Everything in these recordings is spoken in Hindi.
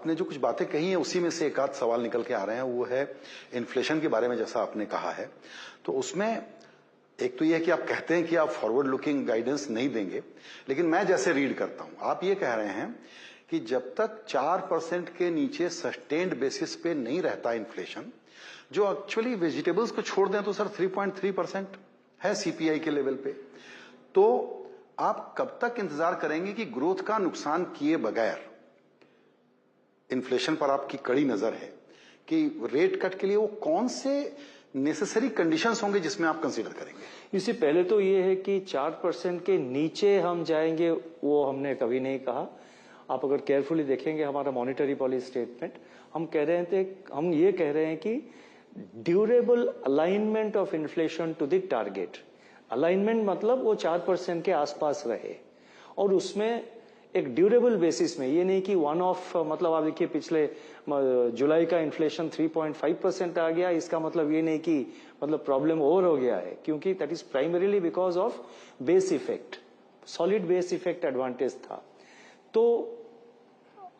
आपने जो कुछ बातें कही हैं उसी में से एक आध सवाल निकल के आ रहे हैं, वो है इन्फ्लेशन के बारे में। जैसा आपने कहा है तो उसमें एक तो ये है कि आप कहते हैं कि आप फॉरवर्ड लुकिंग गाइडेंस नहीं देंगे, लेकिन मैं जैसे रीड करता हूं आप ये कह रहे हैं कि जब तक 4% के नीचे सस्टेन्ड बेसिस पे नहीं रहता इन्फ्लेशन, जो एक्चुअली वेजिटेबल्स को छोड़ दें तो सर 3.3% है सीपीआई के लेवल पे, तो आप कब तक इंतजार करेंगे कि ग्रोथ का नुकसान किए बगैर इन्फ्लेशन पर आपकी कड़ी नजर है कि रेट कट के लिए वो कौन से नेसेसरी कंडीशंस होंगे जिसमें आप कंसीडर करेंगे? इससे पहले तो ये है कि 4% के नीचे हम जाएंगे वो हमने कभी नहीं कहा। आप अगर केयरफुली देखेंगे हमारा मॉनेटरी पॉलिसी स्टेटमेंट, हम ये कह रहे हैं कि durable alignment of inflation to the target. Alignment मतलब वो 4% के आसपास रहे और उसमें एक ड्यूरेबल बेसिस में, ये नहीं कि वन ऑफ, मतलब आप देखिए पिछले जुलाई का इन्फ्लेशन 3.5% आ गया, इसका मतलब ये नहीं कि मतलब प्रॉब्लम ओवर हो गया है, क्योंकि that is primarily because of base effect, solid base effect advantage था। तो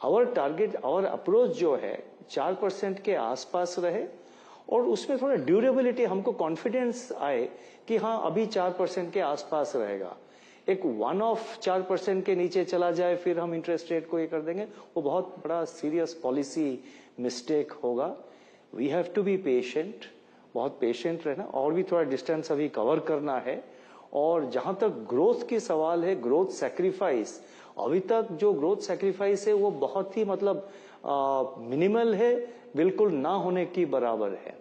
आवर टारगेट, आवर अप्रोच जो है 4% के आसपास रहे और उसमें थोड़ा ड्यूरेबिलिटी, हमको कॉन्फिडेंस आए कि हाँ अभी 4% के आसपास रहेगा। एक वन ऑफ 4% के नीचे चला जाए फिर हम इंटरेस्ट रेट को ये कर देंगे, वो बहुत बड़ा सीरियस पॉलिसी मिस्टेक होगा। We have to be patient, बहुत पेशेंट रहना, और भी थोड़ा डिस्टेंस अभी कवर करना है। और जहां तक ग्रोथ की सवाल है, ग्रोथ सैक्रिफाइस, अभी तक जो ग्रोथ सैक्रिफाइस है वो बहुत ही मतलब मिनिमल है, बिल्कुल ना होने की बराबर है।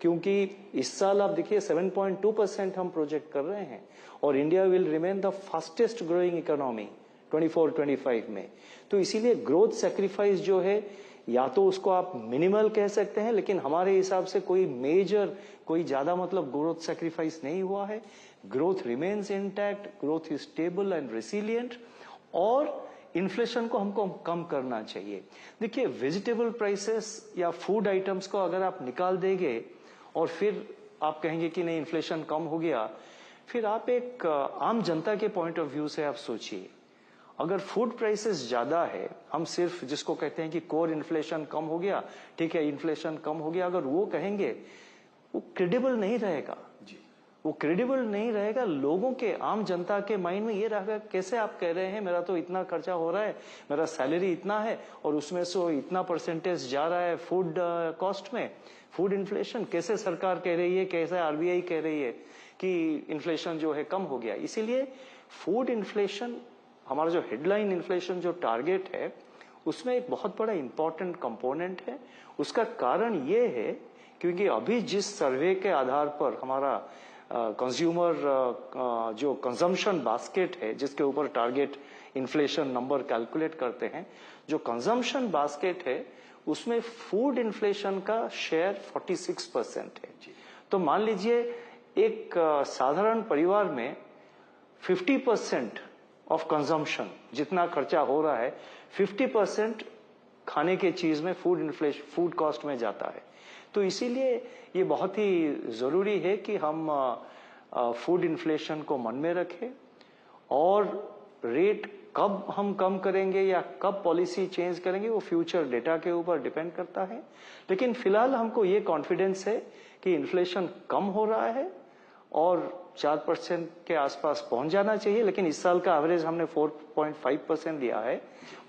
क्योंकि इस साल आप देखिए 7.2% हम प्रोजेक्ट कर रहे हैं और India will remain the fastest growing economy 24-25 में। तो इसीलिए ग्रोथ सैक्रिफाइस जो है, या तो उसको आप मिनिमल कह सकते हैं, लेकिन हमारे हिसाब से कोई मेजर, कोई ज्यादा मतलब ग्रोथ सैक्रिफाइस नहीं हुआ है। Growth remains intact, growth is stable and resilient, और इन्फ्लेशन को हमको कम करना चाहिए। देखिए वेजिटेबल प्राइसेस या फूड आइटम्स को अगर आप निकाल देंगे और फिर आप कहेंगे कि नहीं इन्फ्लेशन कम हो गया, फिर आप एक आम जनता के पॉइंट ऑफ व्यू से आप सोचिए, अगर फूड प्राइसेस ज्यादा है, हम सिर्फ जिसको कहते हैं कि कोर इन्फ्लेशन कम हो गया, ठीक है इन्फ्लेशन कम हो गया, अगर वो कहेंगे वो क्रेडिबल नहीं रहेगा जी, वो क्रेडिबल नहीं रहेगा। लोगों के, आम जनता के माइंड में ये रहेगा कैसे आप कह रहे हैं मेरा तो इतना खर्चा हो रहा है, मेरा सैलरी इतना है और उसमें से इतना परसेंटेज जा रहा है फूड कॉस्ट में, फूड इन्फ्लेशन, कैसे सरकार कह रही है, कैसे आरबीआई कह रही है कि इन्फ्लेशन जो है कम हो गया। इसीलिए फूड इन्फ्लेशन, हमारा जो हेडलाइन इन्फ्लेशन जो टारगेट है, उसमें एक बहुत बड़ा इंपॉर्टेंट कंपोनेंट है। उसका कारण ये है क्योंकि अभी जिस सर्वे के आधार पर हमारा कंज्यूमर जो कंजम्पशन बास्केट है, जिसके ऊपर टारगेट इन्फ्लेशन नंबर कैलकुलेट करते हैं, जो कंजम्पशन बास्केट है उसमें फूड इन्फ्लेशन का शेयर 46% है। तो मान लीजिए एक साधारण परिवार में 50% ऑफ कंजम्पशन, जितना खर्चा हो रहा है, 50% खाने के चीज में फूड कॉस्ट में जाता है। तो इसीलिए ये बहुत ही जरूरी है कि हम फूड इन्फ्लेशन को मन में रखें, और रेट कब हम कम करेंगे या कब पॉलिसी चेंज करेंगे वो फ्यूचर डेटा के ऊपर डिपेंड करता है। लेकिन फिलहाल हमको ये कॉन्फिडेंस है कि इन्फ्लेशन कम हो रहा है और 4% के आसपास पहुंच जाना चाहिए। लेकिन इस साल का एवरेज हमने 4.5% दिया है,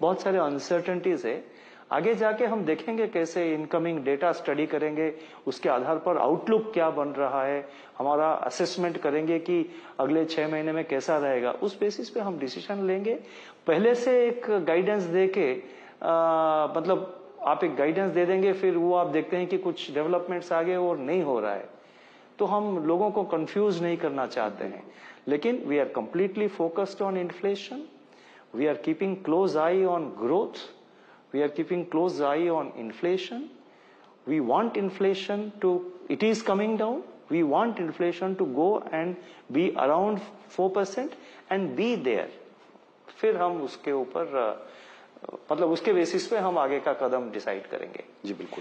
बहुत सारे अनसर्टेनिटीज है। आगे जाके हम देखेंगे कैसे इनकमिंग डेटा स्टडी करेंगे, उसके आधार पर आउटलुक क्या बन रहा है, हमारा असेसमेंट करेंगे कि अगले 6 महीने में कैसा रहेगा, उस बेसिस पे हम डिसीजन लेंगे। पहले से एक गाइडेंस दे के मतलब आप एक गाइडेंस दे देंगे, फिर वो आप देखते हैं कि कुछ डेवलपमेंट्स आगे और नहीं हो रहा है, तो हम लोगों को कंफ्यूज नहीं करना चाहते हैं। लेकिन we are completely focused on inflation, we are keeping close eye on growth, we are keeping close eye on inflation. We want inflation to, it is coming down, we want inflation to go and be around 4% and be there. फिर हम उसके ऊपर मतलब उसके बेसिस पे हम आगे का कदम डिसाइड करेंगे। जी बिल्कुल।